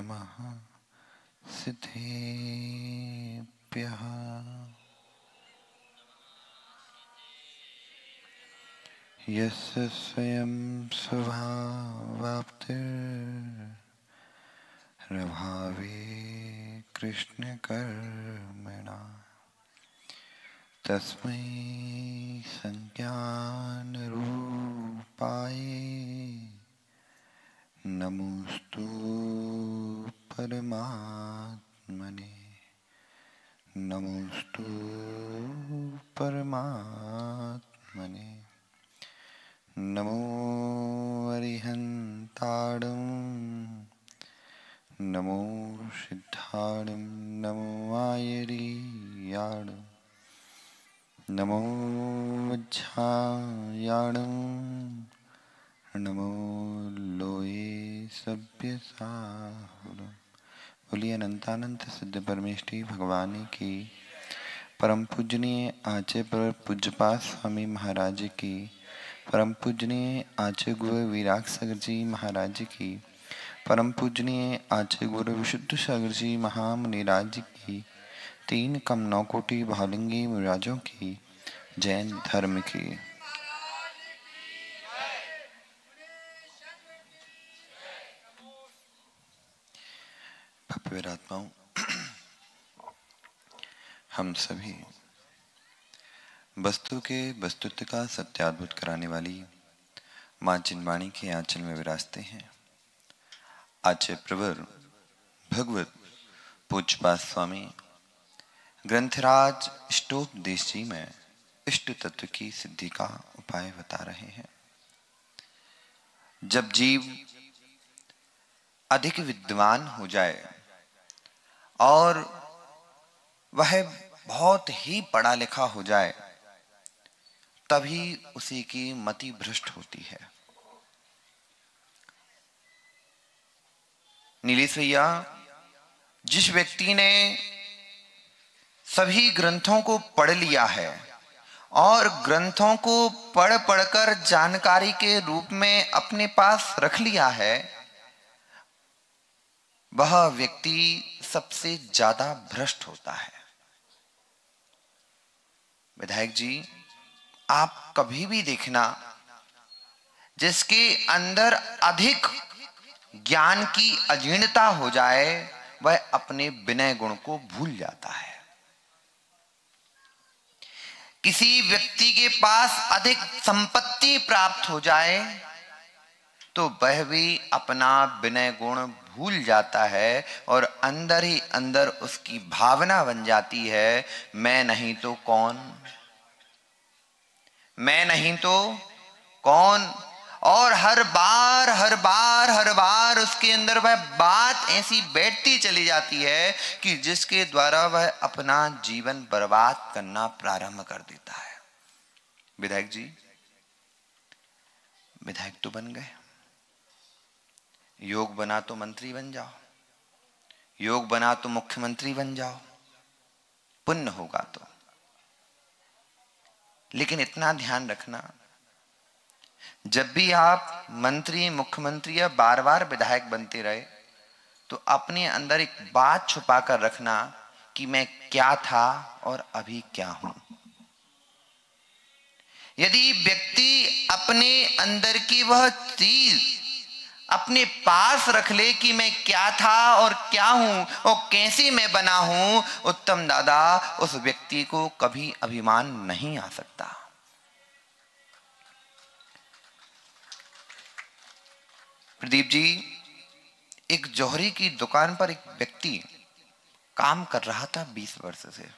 नमः सिद्धेभ्यः। यस्य स्वयं स्वभावाप्तिरभावे कृष्णकर्मणा तस्मै संज्ञानरूपाय नमोस्तु परमात्मने। नमोस्तु परमात्मने। नमो अरिहन्ताणं नमो सिद्धाणं नमो आयर्याणं नमो वज्झायाणं नमो लोये सभ्यसाहुरम्। बोलिए अनंतानंत सिद्ध परमेष्ठी भगवान की, परम पूजनीय आचार्य पर पूज्यपाद स्वामी महाराज की, परम पूजनीय आचार्य गुरु विराग सागर जी महाराज की, परम पूजनीय आचार्य गुरु विशुद्ध सागर जी महामुनिराज की, तीन कम 9 कोटि भावलिंगी मुराजों की, जैन धर्म की। भव्य आत्माओं, हम सभी वस्तु के वस्तुत्व का सत्याद्भुत कराने वाली माँ चिन्वाणी के आंचल में विराजते हैं। आचार्य प्रवर भगवत पूज्यपाद स्वामी ग्रंथराज इष्टोपदेश जी में इष्ट तत्व की सिद्धि का उपाय बता रहे हैं। जब जीव अधिक विद्वान हो जाए और वह बहुत ही पढ़ा लिखा हो जाए, तभी उसी की मति भ्रष्ट होती है। नीलेश भैया, जिस व्यक्ति ने सभी ग्रंथों को पढ़ लिया है और ग्रंथों को पढ़ पढ़कर जानकारी के रूप में अपने पास रख लिया है, वह व्यक्ति सबसे ज्यादा भ्रष्ट होता है। विधायक जी, आप कभी भी देखना, जिसके अंदर अधिक ज्ञान की अजीर्णता हो जाए, वह अपने विनय गुण को भूल जाता है। किसी व्यक्ति के पास अधिक संपत्ति प्राप्त हो जाए तो वह भी अपना विनय गुण भूल जाता है और अंदर ही अंदर उसकी भावना बन जाती है, मैं नहीं तो कौन, मैं नहीं तो कौन। और हर बार उसके अंदर वह बात ऐसी बैठती चली जाती है कि जिसके द्वारा वह अपना जीवन बर्बाद करना प्रारंभ कर देता है। विधायक जी, विधायक तो बन गए, योग बना तो मंत्री बन जाओ, योग बना तो मुख्यमंत्री बन जाओ, पुण्य होगा तो। लेकिन इतना ध्यान रखना, जब भी आप मंत्री मुख्यमंत्री या बार बार विधायक बनते रहे, तो अपने अंदर एक बात छुपा कर रखना कि मैं क्या था और अभी क्या हूं। यदि व्यक्ति अपने अंदर की वह चीज अपने पास रख ले कि मैं क्या था और क्या हूं और कैसे मैं बना हूं, उत्तम दादा, उस व्यक्ति को कभी अभिमान नहीं आ सकता। प्रदीप जी, एक जौहरी की दुकान पर एक व्यक्ति काम कर रहा था 20 वर्ष से।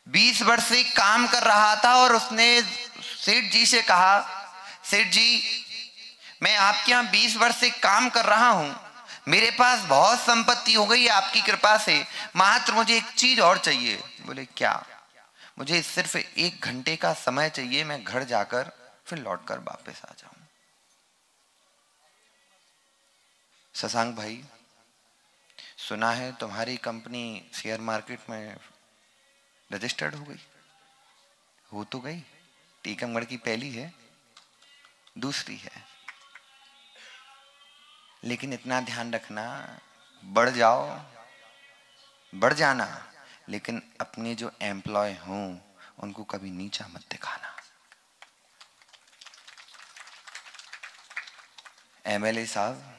20 वर्ष से काम कर रहा था और उसने सेठ जी से कहा, सेठ जी, मैं आपके यहां 20 वर्ष से काम कर रहा हूं, मेरे पास बहुत संपत्ति हो गई आपकी कृपा से, मात्र मुझे एक चीज और चाहिए। बोले क्या? मुझे सिर्फ 1 घंटे का समय चाहिए, मैं घर जाकर फिर लौटकर वापस आ जाऊं। शशांक भाई, सुना है तुम्हारी कंपनी शेयर मार्केट में रजिस्टर्ड हो गई। हो तो गई, टीकमगढ़ की पहली है, दूसरी है। लेकिन इतना ध्यान रखना, बढ़ जाओ, बढ़ जाना, लेकिन अपने जो एम्प्लॉय हों उनको कभी नीचा मत दिखाना। एमएलए साहब,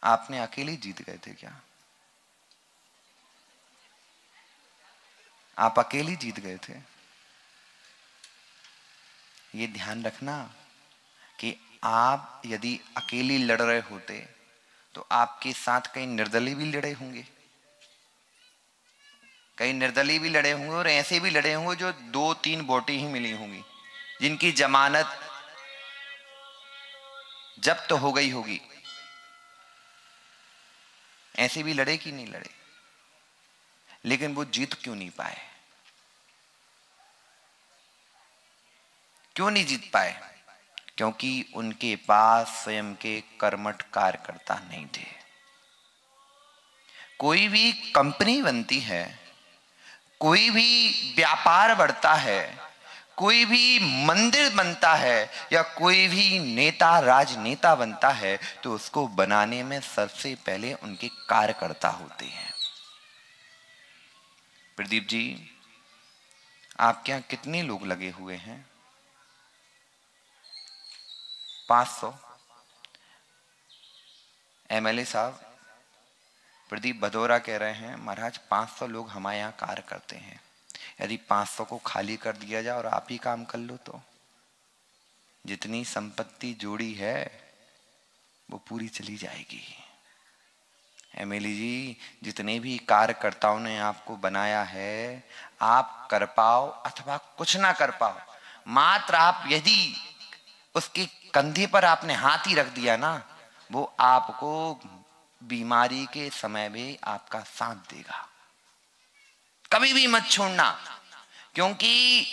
आपने अकेले जीत गए थे क्या? आप अकेले जीत गए थे? ये ध्यान रखना कि आप यदि अकेले लड़ रहे होते तो आपके साथ कई निर्दलीय भी लड़े होंगे, कई निर्दलीय भी लड़े होंगे और ऐसे भी लड़े होंगे जो 2-3 वोटें ही मिली होंगी, जिनकी जमानत जब्त हो गई होगी। ऐसे भी लड़े कि नहीं लड़े? लेकिन वो जीत क्यों नहीं पाए? क्यों नहीं जीत पाए? क्योंकि उनके पास स्वयं के कर्मठ कार्यकर्ता नहीं थे। कोई भी कंपनी बनती है, कोई भी व्यापार बढ़ता है, कोई भी मंदिर बनता है या कोई भी नेता राजनेता बनता है तो उसको बनाने में सबसे पहले उनके कार्यकर्ता होते हैं। प्रदीप जी, आपके यहां कितने लोग लगे हुए हैं? 500। एमएलए साहब, प्रदीप भदौरा कह रहे हैं महाराज 500 लोग हमारे यहाँ कार्य करते हैं। यदि 500 को खाली कर दिया जाए और आप ही काम कर लो तो जितनी संपत्ति जोड़ी है वो पूरी चली जाएगी। एमएलए जी, जितने भी कार्यकर्ताओं ने आपको बनाया है, आप कर पाओ अथवा कुछ ना कर पाओ, मात्र आप यदि उसके कंधे पर आपने हाथ ही रख दिया ना, वो आपको बीमारी के समय में आपका साथ देगा। कभी भी मत छोड़ना, क्योंकि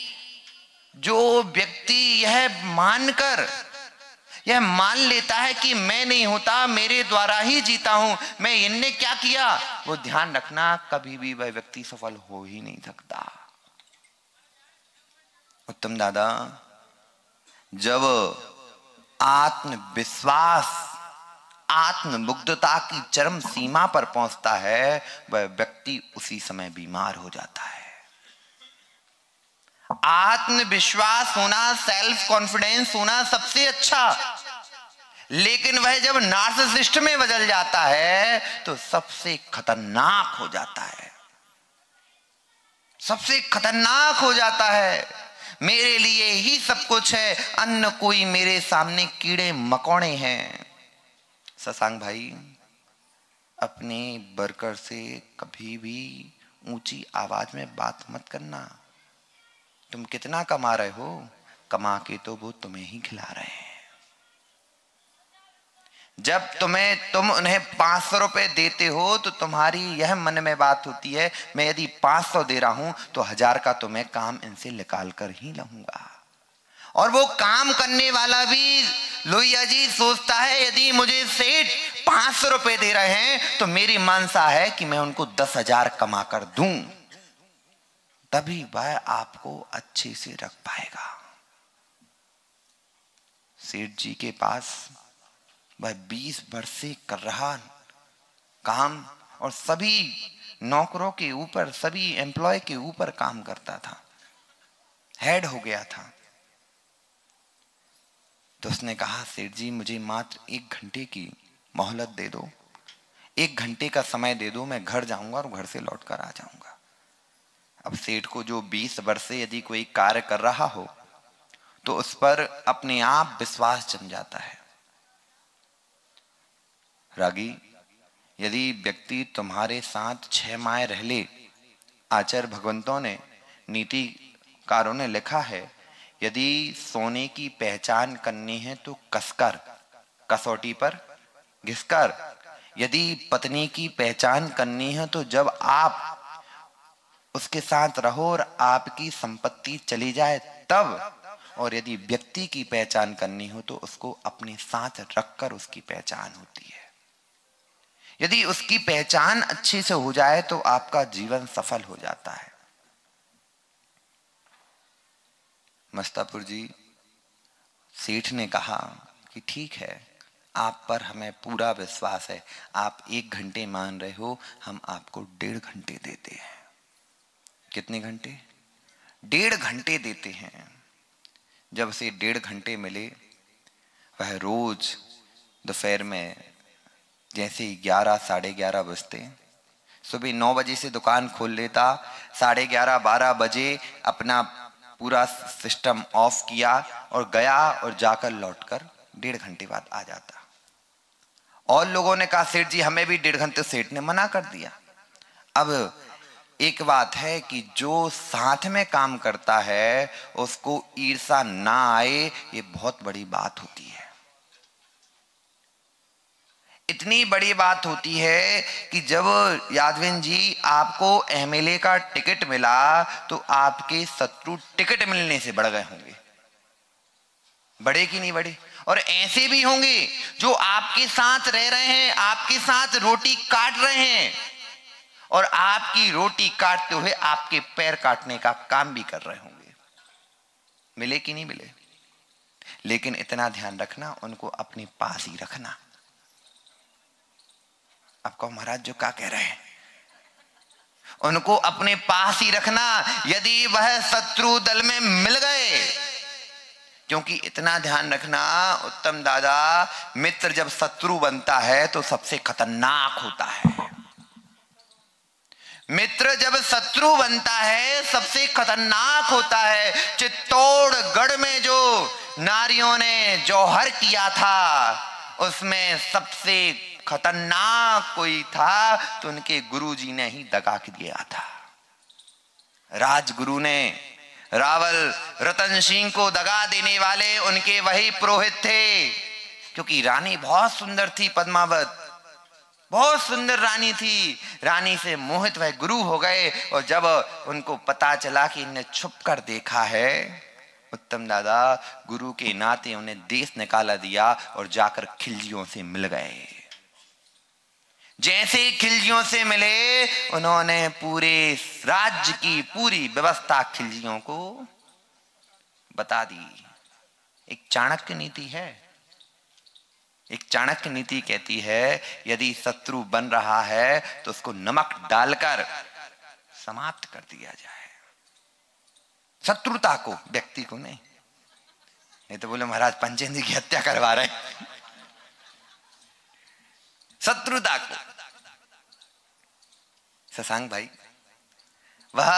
जो व्यक्ति यह मान लेता है कि मैं नहीं होता, मेरे द्वारा ही जीता हूं, मैं इनने क्या किया, वो ध्यान रखना कभी भी वह व्यक्ति सफल हो ही नहीं सकता। उत्तम दादा, जब आत्मविश्वास, आत्ममुग्धता की चरम सीमा पर पहुंचता है, वह व्यक्ति उसी समय बीमार हो जाता है। आत्मविश्वास होना, सेल्फ कॉन्फिडेंस होना सबसे अच्छा, लेकिन वह जब नार्सिसिस्ट में बदल जाता है तो सबसे खतरनाक हो जाता है, सबसे खतरनाक हो जाता है। मेरे लिए ही सब कुछ है, अन्य कोई मेरे सामने कीड़े मकोड़े हैं। शशांक भाई, अपने वर्कर से कभी भी ऊंची आवाज में बात मत करना। तुम कितना कमा रहे हो, कमा के तो वो तुम्हें ही खिला रहे हैं। जब तुम उन्हें 500 रुपए देते हो तो तुम्हारी यह मन में बात होती है, मैं यदि 500 दे रहा हूं तो 1000 का तो मैं काम इनसे निकाल कर ही लूंगा। और वो काम करने वाला भी लोहिया जी सोचता है, यदि मुझे सेठ 500 रुपए दे रहे हैं तो मेरी मानसा है कि मैं उनको 10,000 कमा कर दूं, तभी वह आपको अच्छे से रख पाएगा। सेठ जी के पास वह 20 वर्ष से कर रहा काम और सभी नौकरों के ऊपर, सभी एम्प्लॉय के ऊपर काम करता था, हेड हो गया था। तो उसने कहा, सेठ जी मुझे मात्र 1 घंटे की मोहलत दे दो, 1 घंटे का समय दे दो, मैं घर जाऊंगा और घर से लौट कर आ जाऊंगा। अब सेठ को जो 20 वर्ष से यदि कोई कार्य कर रहा हो तो उस पर अपने आप विश्वास जम जाता है। रागी, यदि व्यक्ति तुम्हारे साथ 6 माह रह ले, आचार्य भगवंतों ने, नीतिकारों ने लिखा है, यदि सोने की पहचान करनी है तो कसकर, कसौटी पर घिसकर, यदि पत्नी की पहचान करनी है तो जब आप उसके साथ रहो और आपकी संपत्ति चली जाए तब, और यदि व्यक्ति की पहचान करनी हो तो उसको अपने साथ रखकर उसकी पहचान होती है। यदि उसकी पहचान अच्छे से हो जाए तो आपका जीवन सफल हो जाता है। मस्तापुर जी, सेठ ने कहा कि ठीक है, आप पर हमें पूरा विश्वास है, आप 1 घंटे मान रहे हो, हम आपको 1.5 घंटे देते हैं। कितने घंटे? 1.5 घंटे देते हैं। जब से 1.5 घंटे मिले, वह रोज दोपहर में जैसे 11 साढ़े 11 बजते, सुबह 9 बजे से दुकान खोल लेता, 11:30 12 बजे अपना पूरा सिस्टम ऑफ किया और गया और जाकर लौटकर 1.5 घंटे बाद आ जाता। और लोगों ने कहा सेठ जी हमें भी 1.5 घंटे, सेठ ने मना कर दिया। अब एक बात है कि जो साथ में काम करता है उसको ईर्ष्या ना आए, ये बहुत बड़ी बात होती है। इतनी बड़ी बात होती है कि जब यादविन जी आपको एमएलए का टिकट मिला तो आपके शत्रु टिकट मिलने से बढ़ गए होंगे। बढ़े कि नहीं बढ़े? और ऐसे भी होंगे जो आपके साथ रह रहे हैं, आपके साथ रोटी काट रहे हैं और आपकी रोटी काटते हुए आपके पैर काटने का काम भी कर रहे होंगे। मिले कि नहीं मिले? लेकिन इतना ध्यान रखना, उनको अपने पास ही रखना। आपको महाराज जो क्या कह रहे हैं, उनको अपने पास ही रखना यदि वह शत्रु दल में मिल गए। क्योंकि इतना ध्यान रखना उत्तम दादा, मित्र जब शत्रु बनता है तो सबसे खतरनाक होता है। मित्र जब शत्रु बनता है सबसे खतरनाक होता है। चित्तौड़गढ़ में जो नारियों ने जौहर किया था उसमें सबसे खतरनाक कोई था तो उनके गुरुजी ने ही दगा दिया था। राजगुरु ने रावल रतन सिंह को दगा देने वाले उनके वही पुरोहित थे। क्योंकि रानी बहुत सुंदर थी, पद्मावत बहुत सुंदर रानी थी। रानी से मोहित वह गुरु हो गए और जब उनको पता चला कि इन्हें छुप कर देखा है, उत्तम दादा गुरु के नाते उन्हें देश निकाला दिया और जाकर खिलजियों से मिल गए। जैसे खिलजियों से मिले उन्होंने पूरे राज्य की पूरी व्यवस्था खिलजियों को बता दी। एक चाणक्य नीति है, एक चाणक्य नीति कहती है यदि शत्रु बन रहा है तो उसको नमक डालकर समाप्त कर दिया जाए। शत्रुता को, व्यक्ति को नहीं तो बोले महाराज पंचेंद्र की हत्या करवा रहे। शत्रुता को। शशांक भाई, वह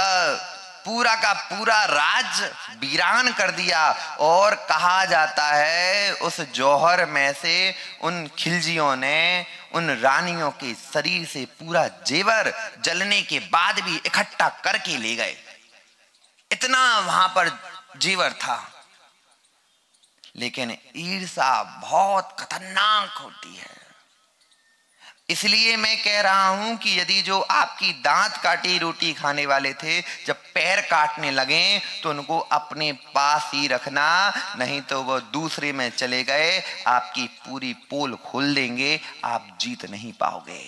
पूरा का पूरा राज्य वीरान कर दिया और कहा जाता है उस जौहर में से उन खिलजियों ने उन रानियों के शरीर से पूरा जेवर जलने के बाद भी इकट्ठा करके ले गए। इतना वहां पर जेवर था। लेकिन ईर्ष्या बहुत खतरनाक होती है। इसलिए मैं कह रहा हूं कि यदि जो आपकी दांत काटी रोटी खाने वाले थे जब पैर काटने लगे तो उनको अपने पास ही रखना, नहीं तो वह दूसरे में चले गए आपकी पूरी पोल खोल देंगे, आप जीत नहीं पाओगे।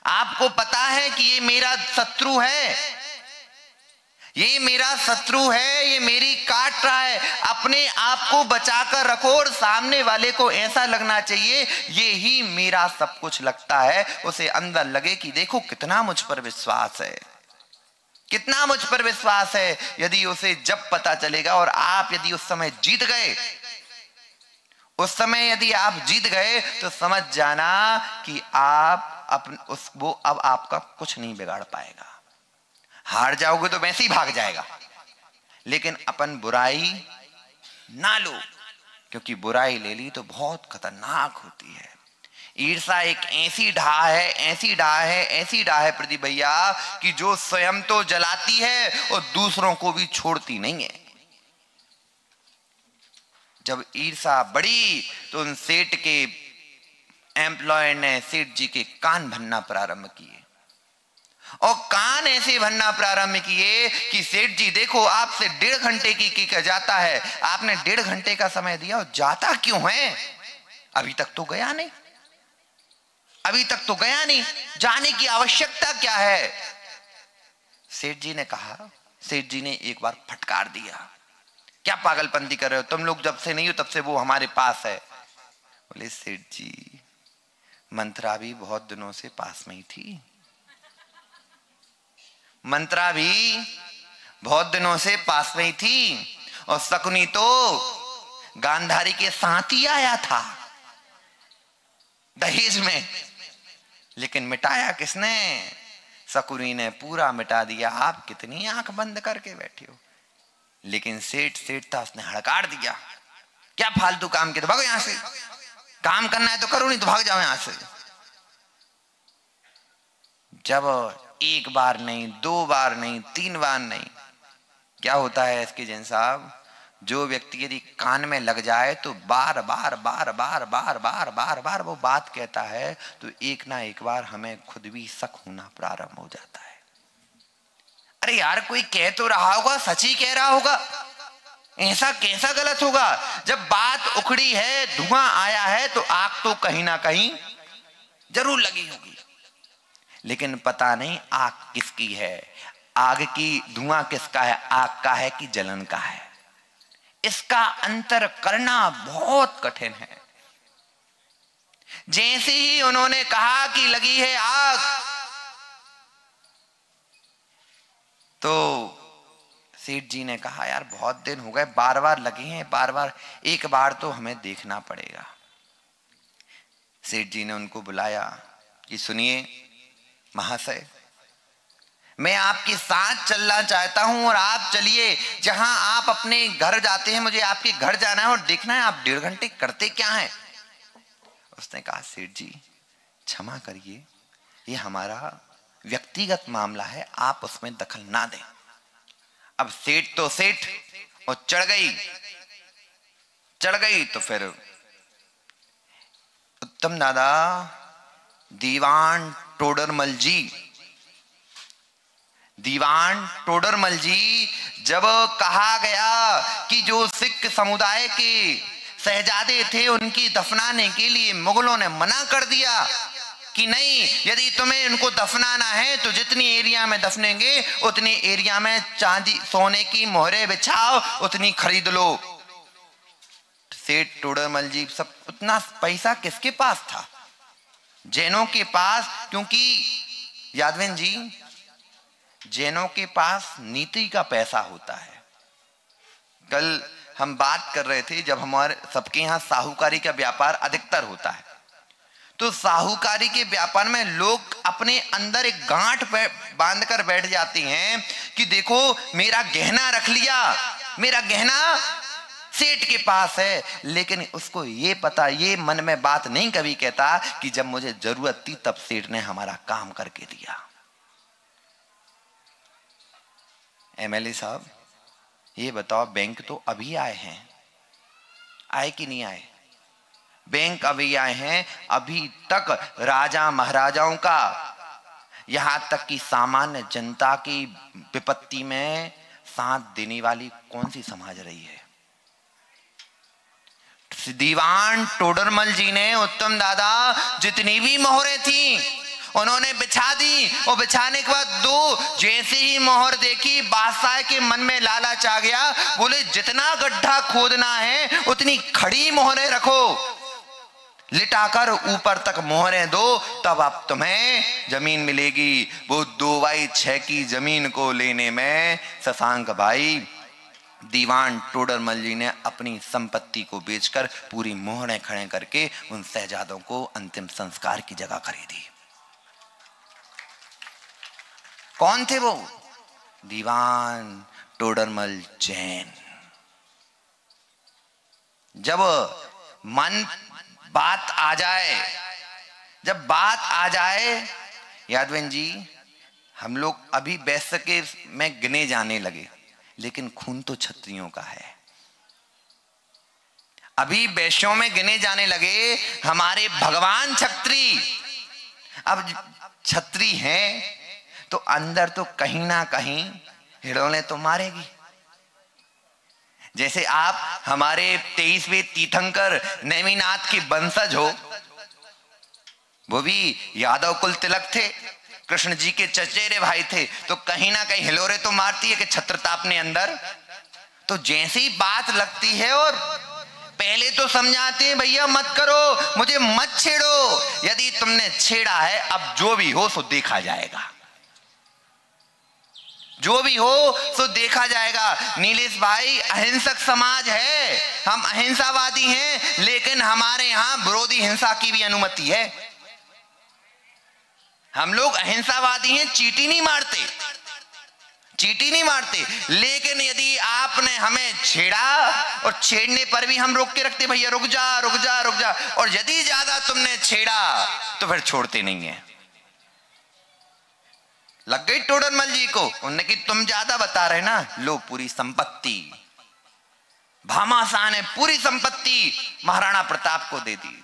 आपको पता है कि ये मेरा शत्रु है, ये मेरा शत्रु है, ये मेरी काट रहा है। अपने आप को बचाकर रखो और सामने वाले को ऐसा लगना चाहिए ये ही मेरा सब कुछ लगता है। उसे अंदर लगे कि देखो कितना मुझ पर विश्वास है, कितना मुझ पर विश्वास है। यदि उसे जब पता चलेगा और आप यदि उस समय जीत गए, उस समय यदि आप जीत गए तो समझ जाना कि आप वो अब आपका कुछ नहीं बिगाड़ पाएगा। हार जाओगे तो वैसे ही भाग जाएगा, लेकिन अपन बुराई ना लो, क्योंकि बुराई ले ली तो बहुत खतरनाक होती है। ईर्ष्या एक ऐसी ढाह है, ऐसी ढाह है, ऐसी ढाह है प्रदीप भैया कि जो स्वयं तो जलाती है और दूसरों को भी छोड़ती नहीं है। जब ईर्ष्या बढ़ी तो उन सेठ के एम्प्लॉय ने सेठ जी के कान भरना प्रारंभ किए और कान ऐसे भरना प्रारंभ किए कि सेठ जी देखो आपसे 1.5 घंटे की जाता है, आपने 1.5 घंटे का समय दिया और जाता क्यों है? अभी तक तो गया नहीं, अभी तक तो गया नहीं, जाने की आवश्यकता क्या है? सेठ जी ने कहा, सेठ जी ने एक बार फटकार दिया, क्या पागलपंती कर रहे हो तुम लोग, जब से नहीं हो तब से वो हमारे पास है। बोले सेठ जी मंत्रा भी बहुत दिनों से पास में ही थी, मंत्रा भी बहुत दिनों से पास में ही थी, और शकुनी तो गांधारी के साथ ही आया था दहेज में, लेकिन मिटाया किसने? शकुनी ने पूरा मिटा दिया। आप कितनी आंख बंद करके बैठे हो। लेकिन सेठ था, उसने हड़काड़ दिया, क्या फालतू काम किया, तो भागो यहां से, काम करना है तो करो, नहीं तो भाग जाओ यहां से। जब एक बार नहीं, दो बार नहीं, तीन बार नहीं, क्या होता है इसके जैन साहब, जो व्यक्ति यदि कान में लग जाए तो बार बार बार बार बार बार बार बार वो बात कहता है, तो एक ना एक बार हमें खुद भी शक होना प्रारंभ हो जाता है। अरे यार कोई कह तो रहा होगा, सच ही कह रहा होगा, ऐसा कैसा गलत होगा? जब बात उखड़ी है, धुआं आया है, तो आग तो कहीं ना कहीं जरूर लगी होगी, लेकिन पता नहीं आग किसकी है, आग की धुआं किसका है, आग का है कि जलन का है, इसका अंतर करना बहुत कठिन है। जैसे ही उन्होंने कहा कि लगी है आग, तो सेठ जी ने कहा यार बहुत दिन हो गए, बार बार लगे हैं, बार बार, एक बार तो हमें देखना पड़ेगा। सेठ जी ने उनको बुलाया कि सुनिए महाशय, मैं आपके साथ चलना चाहता हूं और आप चलिए, जहां आप अपने घर जाते हैं मुझे आपके घर जाना है और देखना है आप 1.5 घंटे करते क्या हैं। उसने कहा सेठ जी क्षमा करिए, ये हमारा व्यक्तिगत मामला है, आप उसमें दखल ना दें। अब सेठ तो सेठ, और चढ़ गई तो फिर उत्तम दादा दीवान टोडरमल जी जब कहा गया कि जो सिख समुदाय के शहजादे थे उनकी दफनाने के लिए मुगलों ने मना कर दिया कि नहीं, यदि तुम्हें उनको दफनाना है तो जितनी एरिया में दफनेंगे उतनी एरिया में चांदी सोने की मोहरें बिछाओ, उतनी खरीद लो। सेठ टोडरमल जी सब, उतना पैसा किसके पास था? जैनों के पास, क्योंकि यादवेन जी जैनों के पास नीति का पैसा होता है। कल हम बात कर रहे थे, जब हमारे सबके यहाँ साहूकारी का व्यापार अधिकतर होता है, तो साहूकारी के व्यापार में लोग अपने अंदर एक गांठ बांध कर बैठ जाते हैं कि देखो मेरा गहना रख लिया, मेरा गहना सेठ के पास है, लेकिन उसको ये पता, ये मन में बात नहीं कभी कहता कि जब मुझे जरूरत थी तब सेठ ने हमारा काम करके दिया। एमएलए साहब ये बताओ, बैंक तो अभी आए हैं, आए कि नहीं आए? बैंक अभी आए हैं, अभी तक राजा महाराजाओं का, यहां तक कि सामान्य जनता की विपत्ति में साथ देने वाली कौन सी समाज रही है? दीवान टोडरमल जी ने, उत्तम दादा, जितनी भी मोहरें थी उन्होंने बिछा दी, और बिछाने के बाद दो जैसे ही मोहर देखी, बादशाह के मन में लालच आ गया, बोले जितना गड्ढा खोदना है उतनी खड़ी मोहरें रखो, लिटाकर ऊपर तक मोहरें दो, तब अब तुम्हें जमीन मिलेगी। वो 2/6 की जमीन को लेने में शशांक भाई दीवान टोडरमल जी ने अपनी संपत्ति को बेचकर पूरी मोहरें खड़े करके उन शहजादों को अंतिम संस्कार की जगह खरीदी। कौन थे वो? दीवान टोडरमल जैन। जब मन बात आ जाए, जब बात आ जाए यादवेन जी, हम लोग अभी वैश्य के में गिने जाने लगे, लेकिन खून तो क्षत्रियों का है। अभी वैश्यों में गिने जाने लगे हमारे भगवान क्षत्रिय। अब क्षत्रिय हैं तो अंदर तो कहीं ना कहीं हिड़ोले तो मारेगी। जैसे आप हमारे 23वें तीर्थंकर नेमिनाथ के वंशज हो, वो भी यादव कुल तिलक थे, कृष्ण जी के चचेरे भाई थे, तो कहीं ना कहीं हिलोरे तो मारती है कि छत्रता अपने अंदर। तो तो जैसे ही बात लगती है और पहले तो समझाते हैं भैया मत करो, मुझे मत छेड़ो, यदि तुमने छेड़ा है अब जो भी हो सो देखा जाएगा, जो भी हो सो देखा जाएगा। नीलेश भाई, अहिंसक समाज है, हम अहिंसावादी हैं, लेकिन हमारे यहां विरोधी हिंसा की भी अनुमति है। हम लोग अहिंसावादी हैं, चींटी नहीं मारते, चींटी नहीं मारते, लेकिन यदि आपने हमें छेड़ा और छेड़ने पर भी हम रोक के रखते, भैया रुक जा रुक जा रुक जा, और यदि ज्यादा तुमने छेड़ा तो फिर छोड़ते नहीं है। लग गई टोडरमल जी को, उन्होंने कि तुम ज्यादा बता रहे ना, लो पूरी संपत्ति, भामाशाह ने पूरी संपत्ति महाराणा प्रताप को दे दी,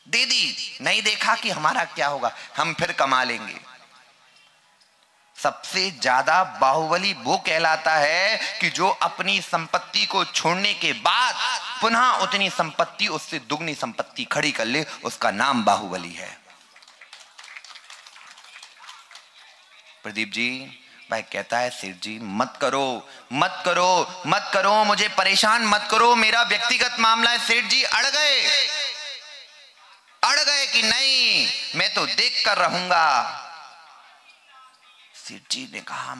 दे दी, नहीं देखा कि हमारा क्या होगा, हम फिर कमा लेंगे। सबसे ज्यादा बाहुबली वो कहलाता है कि जो अपनी संपत्ति को छोड़ने के बाद पुनः उतनी संपत्ति, उससे दुगनी संपत्ति खड़ी कर ले, उसका नाम बाहुबली है। प्रदीप जी भाई कहता है सेठ जी मत करो मत करो मत करो, मुझे परेशान मत करो, मेरा व्यक्तिगत मामला है। सेठ जी अड़ गए कि नहीं मैं तो देख कर रहूंगा। सेठ जी ने कहा,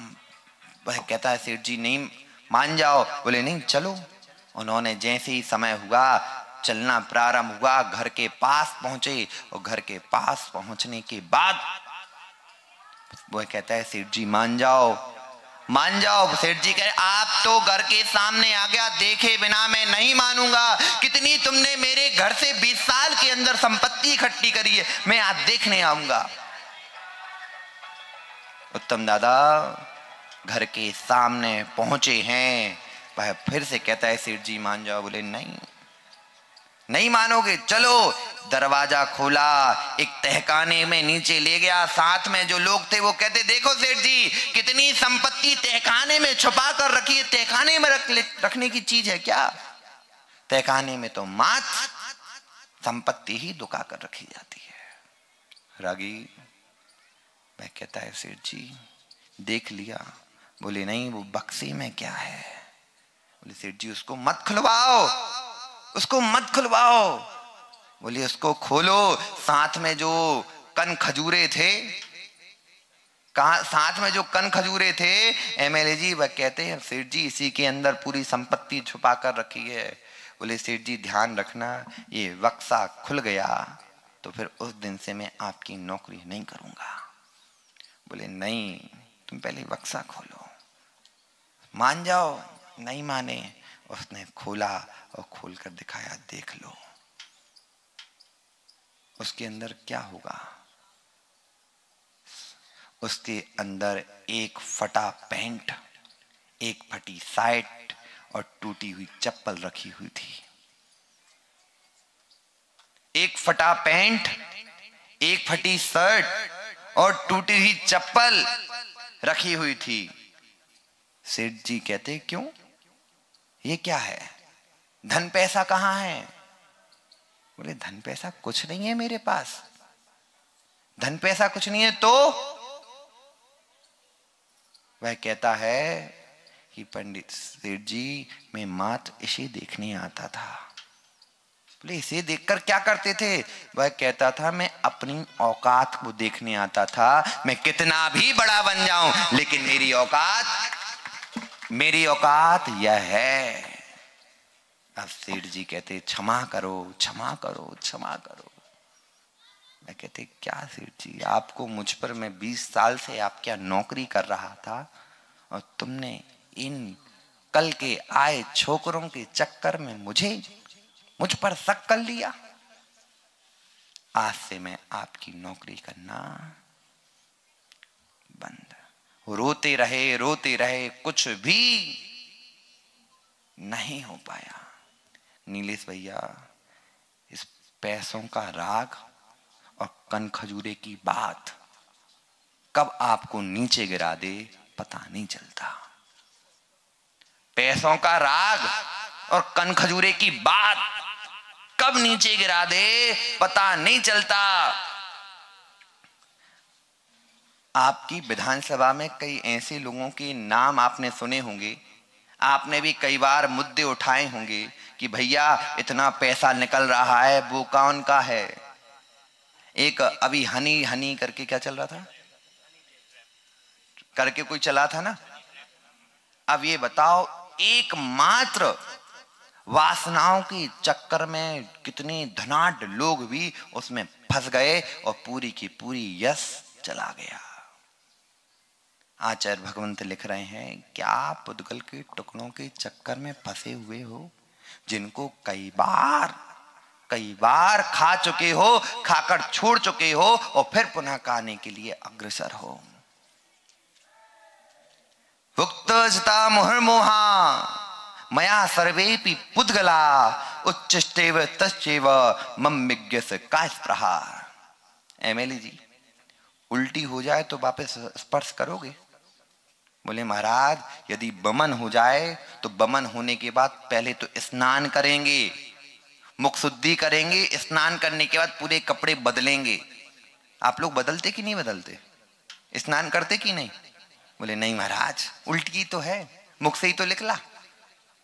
वह कहता है सेठ जी नहीं मान जाओ, बोले नहीं चलो। उन्होंने जैसे ही समय हुआ चलना प्रारंभ हुआ, घर के पास पहुंचे, और घर के पास पहुंचने के बाद वह कहता है सेठ जी मान जाओ मान जाओ। सेठ जी कहे आप तो घर के सामने आ गया, देखे बिना मैं नहीं मानूंगा। कितनी तुमने मेरे घर से 20 साल के अंदर संपत्ति इकट्ठी करी है, मैं आज देखने आऊंगा। उत्तम दादा घर के सामने पहुंचे हैं, वह फिर से कहता है सेठ जी मान जाओ। बोले नहीं नहीं मानोगे, चलो। दरवाजा खोला, एक तहखाने में नीचे ले गया, साथ में जो लोग थे वो कहते देखो सेठ जी कितनी संपत्ति तहखाने में छुपा कर रखी है, तहखाने में रखने की चीज है क्या? तहखाने में तो मात्र संपत्ति ही दुका कर रखी जाती है। रागी मैं कहता है सेठ जी देख लिया। बोले नहीं वो बक्से में क्या है? बोले सेठ जी उसको मत खुलवाओ, उसको मत खुलवाओ। बोले उसको खोलो, साथ में जो कन खजूरे थे, कहा साथ में जो कन खजूरे थे एमएलए जी वह कहते हैं सेठ जी इसी के अंदर पूरी संपत्ति छुपा कर रखी है। बोले सेठ जी ध्यान रखना, ये बक्सा खुल गया तो फिर उस दिन से मैं आपकी नौकरी नहीं करूंगा। बोले नहीं तुम पहले बक्सा खोलो, मान जाओ। नहीं माने, उसने खोला और खोलकर दिखाया, देख लो उसके अंदर क्या होगा। उसके अंदर एक फटा पैंट, एक फटी शर्ट और टूटी हुई चप्पल रखी हुई थी। एक फटा पैंट, एक फटी शर्ट और टूटी हुई चप्पल रखी हुई थी। सेठ जी कहते क्यों, ये क्या है? धन पैसा कहां है? बोले धन पैसा कुछ नहीं है मेरे पास, धन पैसा कुछ नहीं है। तो वह कहता है कि पंडित सेठ जी मैं मात्र इसे देखने आता था। बोले इसे देखकर क्या करते थे? वह कहता था मैं अपनी औकात को देखने आता था, मैं कितना भी बड़ा बन जाऊं लेकिन मेरी औकात यह है। अब सेठ जी कहते क्षमा करो क्षमा करो क्षमा करो। मैं कहते क्या सेठ जी आपको मुझ पर, मैं 20 साल से आप क्या नौकरी कर रहा था और तुमने इन कल के आए छोकरों के चक्कर में मुझ पर शक कर लिया। आज से मैं आपकी नौकरी करना बंद। रोते रहे कुछ भी नहीं हो पाया। नीलेश भैया इस पैसों का राग और कन खजूरे की बात कब आपको नीचे गिरा दे पता नहीं चलता। पैसों का राग और कन खजूरे की बात कब नीचे गिरा दे पता नहीं चलता। आपकी विधानसभा में कई ऐसे लोगों के नाम आपने सुने होंगे आपने भी कई बार मुद्दे उठाए होंगे कि भैया इतना पैसा निकल रहा है, वो कौन का है। एक अभी हनी हनी करके क्या चल रहा था, करके कोई चला था ना। अब ये बताओ, एकमात्र वासनाओं के चक्कर में कितने धनाढ्य लोग भी उसमें फंस गए और पूरी की पूरी यश चला गया। आचार्य भगवंत लिख रहे हैं, क्या पुद्गल के टुकड़ों के चक्कर में फंसे हुए हो, जिनको कई बार खा चुके हो, खाकर छोड़ चुके हो और फिर पुनः खाने के लिए अग्रसर हो। भुक्तजता मुहुर्मोहा मया सर्वेपि पुद्गला उच्चस्तेव तस्चैव मम विज्ञस का स्पृहा। एमएलए जी, उल्टी हो जाए तो वापस स्पर्श करोगे? बोले महाराज, यदि बमन हो जाए तो बमन होने के बाद पहले तो स्नान करेंगे, मुख शुद्धि करेंगे, स्नान करने के बाद पूरे कपड़े बदलेंगे। आप लोग बदलते कि नहीं बदलते? स्नान करते कि नहीं? बोले नहीं महाराज, उल्टी तो है, मुख से ही तो निकला।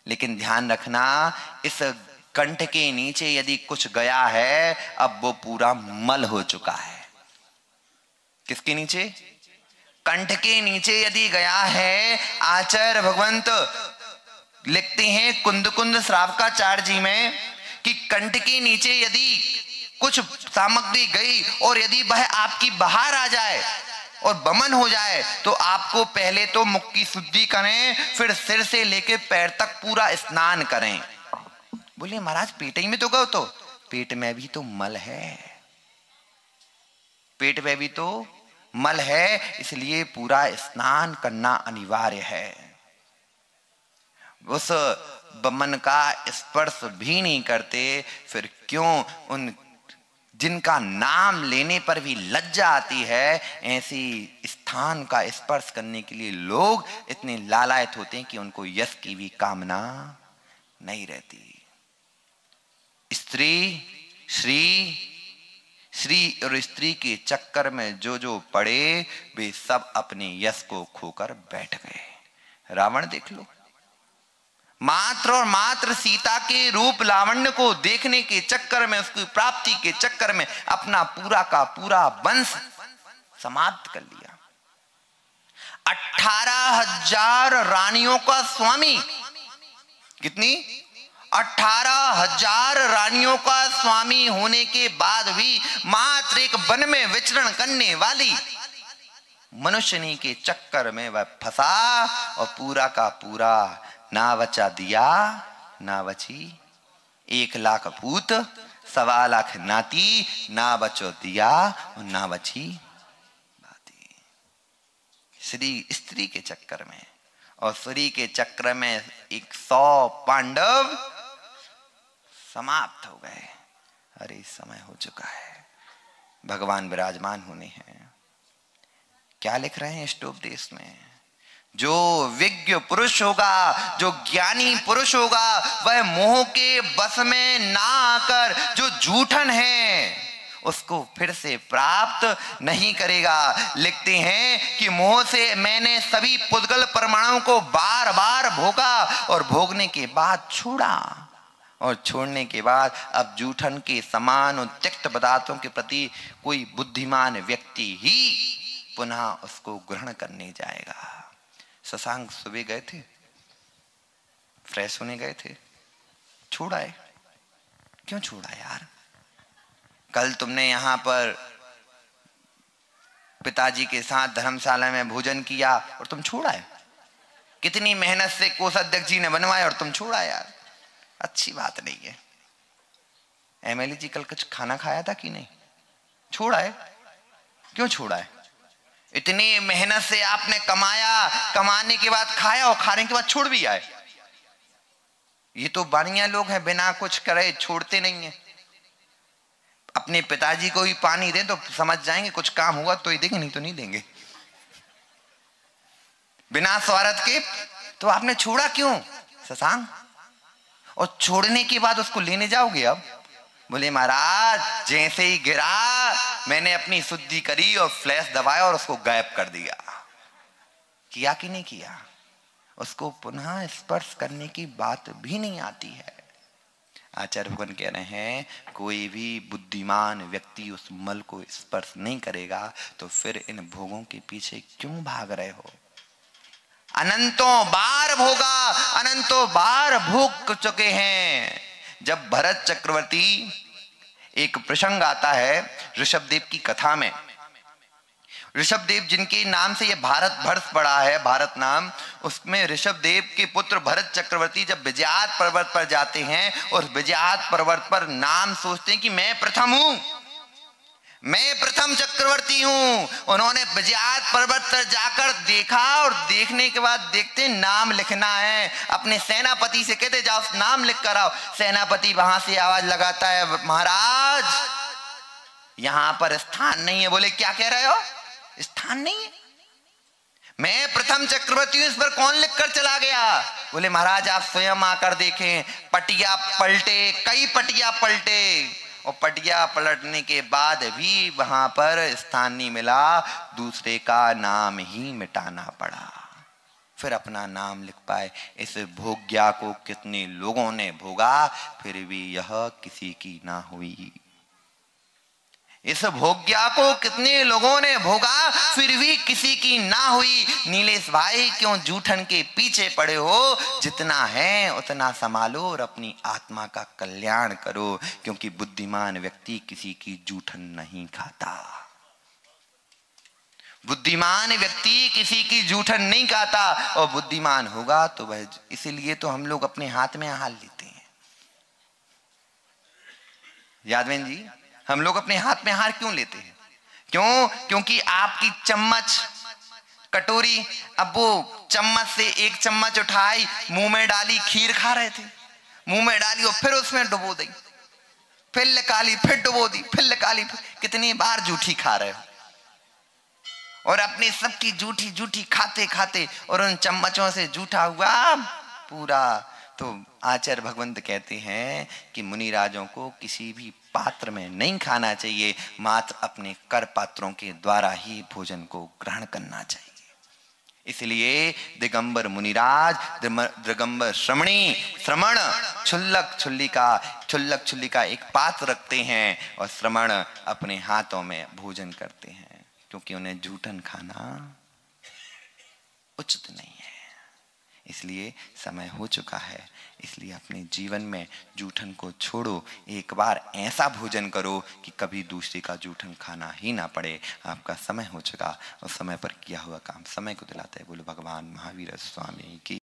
लेकिन ध्यान रखना, इस कंठ के नीचे यदि कुछ गया है, अब वो पूरा मल हो चुका है। किसके नीचे? कंठ के नीचे यदि गया है। आचार्य भगवंत लिखते हैं कुंद कुंद श्रावकाचार्य जी में कि कंठ के नीचे यदि कुछ सामग्री गई और यदि वह आपकी बाहर आ जाए और बमन हो जाए तो आपको पहले तो मुख की शुद्धि करें, फिर सिर से लेकर पैर तक पूरा स्नान करें। बोले महाराज, पेट ही में तो गए, तो पेट में भी तो मल है, पेट में भी तो मल है, इसलिए पूरा स्नान करना अनिवार्य है। उस बमन का स्पर्श भी नहीं करते, फिर क्यों उन जिनका नाम लेने पर भी लज्जा आती है, ऐसी स्थान का स्पर्श करने के लिए लोग इतने लालायत होते हैं कि उनको यश की भी कामना नहीं रहती। स्त्री, श्री और स्त्री के चक्कर में जो जो पड़े, वे सब अपने यश को खोकर बैठ गए। रावण देख लो, मात्र और मात्र सीता के रूप लावण्य को देखने के चक्कर में, उसकी प्राप्ति के चक्कर में अपना पूरा का पूरा वंश समाप्त कर लिया। 18,000 रानियों का स्वामी, कितनी? 18,000 रानियों का स्वामी होने के बाद भी मात्र एक वन में विचरण करने वाली मनुष्यनी के चक्कर में वह फंसा और पूरा का पूरा ना बचा दिया ना बची। 1,00,000 पूत, 1,25,000 नाती, ना बचो दिया और ना बची बाती। स्त्री के चक्कर में और स्त्री के चक्र में 100 पांडव समाप्त हो गए। अरे समय हो चुका है, भगवान विराजमान होने हैं। क्या लिख रहे हैं इष्टोपदेश में? जो विज्ञ पुरुष होगा, जो ज्ञानी पुरुष होगा, वह मोह के बस में ना आकर जो जूठन है उसको फिर से प्राप्त नहीं करेगा। लिखते हैं कि मोह से मैंने सभी पुद्गल परमाणुओं को बार बार भोगा और भोगने के बाद छोड़ा, और छोड़ने के बाद अब जूठन के समान और त्यक्त पदार्थों के प्रति कोई बुद्धिमान व्यक्ति ही पुनः उसको ग्रहण करने जाएगा। शशांक सुबह गए थे, फ्रेश होने गए थे, छोड़ा है। क्यों छोड़ा यार? कल तुमने यहां पर पिताजी के साथ धर्मशाला में भोजन किया और तुम छोड़ा है। कितनी मेहनत से कोषाध्यक्ष जी ने बनवाया और तुम छोड़ा यार, अच्छी बात नहीं है। एमएलए जी कल कुछ खाना खाया था कि नहीं? छोड़ा है। क्यों छोड़ा है? इतनी मेहनत से आपने कमाया, कमाने के बाद खाया और खाने के बाद छोड़ भी आए। ये तो बानिया लोग हैं, बिना कुछ करे छोड़ते नहीं है। अपने पिताजी को ही पानी दे तो समझ जाएंगे कुछ काम हुआ तो ही देंगे, नहीं तो नहीं देंगे, बिना स्वार्थ के। तो आपने छोड़ा क्यों शशांक? और छोड़ने के बाद उसको लेने जाओगे अब? बोले महाराज, जैसे ही गिरा मैंने अपनी शुद्धि करी और फ्लैश दबाया और उसको गायब कर दिया। किया कि नहीं किया? उसको पुनः स्पर्श करने की बात भी नहीं आती है। आचार्य भगवान कह रहे हैं कोई भी बुद्धिमान व्यक्ति उस मल को स्पर्श नहीं करेगा तो फिर इन भोगों के पीछे क्यों भाग रहे हो? अनंतों बार भोगा, अनंतों बार भोग चुके हैं। जब भरत चक्रवर्ती, एक प्रसंग आता है ऋषभदेव की कथा में, ऋषभदेव जिनके नाम से यह भारत वर्ष पड़ा है, भारत नाम, उसमें ऋषभदेव के पुत्र भरत चक्रवर्ती जब विजयात पर्वत पर जाते हैं और विजयात पर्वत पर नाम सोचते हैं कि मैं प्रथम हूं, मैं प्रथम चक्रवर्ती हूं। उन्होंने विजयात पर्वत पर जाकर देखा और देखने के बाद देखते नाम लिखना है। अपने सेनापति से कहते जाओ नाम लिख कर आओ। सेनापति वहां से आवाज लगाता है महाराज यहां पर स्थान नहीं है। बोले क्या कह रहे हो, स्थान नहीं है? मैं प्रथम चक्रवर्ती हूं, इस पर कौन लिखकर चला गया? बोले महाराज आप स्वयं आकर देखें। पटिया पलटे, कई पटिया पलटे और पटिया पलटने के बाद भी वहां पर स्थान नहीं मिला, दूसरे का नाम ही मिटाना पड़ा, फिर अपना नाम लिख पाए। इस भोग्या को कितने लोगों ने भोगा फिर भी यह किसी की ना हुई। इस भोग्या को कितने लोगों ने भोगा फिर भी किसी की ना हुई। नीलेश भाई क्यों जूठन के पीछे पड़े हो? जितना है उतना संभालो और अपनी आत्मा का कल्याण करो, क्योंकि बुद्धिमान व्यक्ति किसी की जूठन नहीं खाता। बुद्धिमान व्यक्ति किसी की जूठन नहीं खाता और बुद्धिमान होगा तो वह, इसीलिए तो हम लोग अपने हाथ में आहार लेते हैं। यादवेन जी, हम लोग अपने हाथ में हार क्यों लेते हैं? क्यों? क्योंकि आपकी चम्मच, कटोरी, अब वो चम्मच से एक चम्मच उठाई, मुंह में डाली, खीर खा रहे थे, मुंह में डाली और फिर उसमें डुबो दी, फिर निकाली, फिर डुबो दी, फिर निकाली, कितनी बार जूठी खा रहे हो? और अपनी सबकी जूठी जूठी खाते खाते और उन चम्मचों से जूठा हुआ पूरा। तो आचार्य भगवंत कहते हैं कि मुनिराजों को किसी भी पात्र में नहीं खाना चाहिए, मात्र अपने कर पात्रों के द्वारा ही भोजन को ग्रहण करना चाहिए। इसलिए दिगंबर मुनिराज, दिगंबर श्रमण छुल्लक छुल्ली का एक पात्र रखते हैं और श्रमण अपने हाथों में भोजन करते हैं, क्योंकि उन्हें जूठन खाना उचित नहीं है। इसलिए समय हो चुका है, इसलिए अपने जीवन में जूठन को छोड़ो। एक बार ऐसा भोजन करो कि कभी दूसरे का जूठन खाना ही ना पड़े। आपका समय हो चुका और समय पर किया हुआ काम समय को दिलाता है। बोलो भगवान महावीर स्वामी की।